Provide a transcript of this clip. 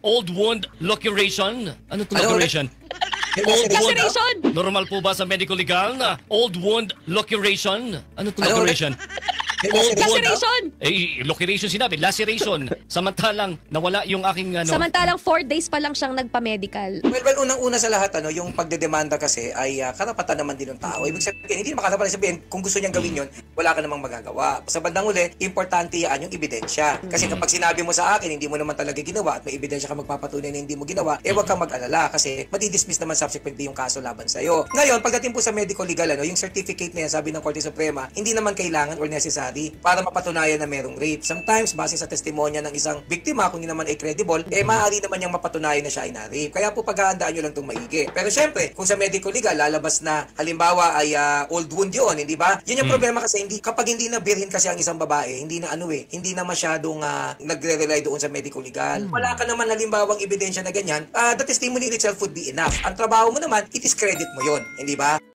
Old wound laceration? Ano to Ano? laceration? Old wound. Laceration! Normal po ba sa medical legal na old wound laceration? Ano to Ano? laceration? Old wound. Laceration! Laceration sinabi, laceration. Samantalang nawala yung aking ano. Samantalang 4 days pa lang siyang nagpa-medical. Well, unang-una sa lahat, yung pagdedemanda kasi ay karapatan naman din ng tao. Ibig sabihin, hindi naman karapatan sabihin, kung gusto niyang gawin yun, wala ka namang magagawa. Sa bandang uli, importante yan yung ebidensya. Kasi kapag sinabi mo sa akin, hindi mo naman talaga ginawa at may ebidensya ka magpapatunay na hindi mo ginawa, huwag kang mag-alala kasi madidismiss naman subsequently yung kaso laban sa'yo. Ngayon, pagdating po sa medical legal, yung certificate na yan, sabi ng Korte Suprema, hindi naman kailangan or necessary para mapatunayan na merong rape. Sometimes, base sa testimonya ng isang biktima, kung hindi naman ay credible, maaari naman niyang mapatunayan na siya ay na-rape. Kaya po paghahandaan nyo lang itong maigi. Pero syempre, kung sa medical legal, lalabas na halimbawa ay old wound yun, hindi ba? Yun yung problema kasi, kapag hindi na birhin kasi ang isang babae, hindi na hindi na masyadong nagre-rely doon sa medical legal. Wala ka naman halimbawang ebidensya na ganyan, the testimony itself would be enough. Ang trabaho mo naman, i-discredit mo yun, hindi ba?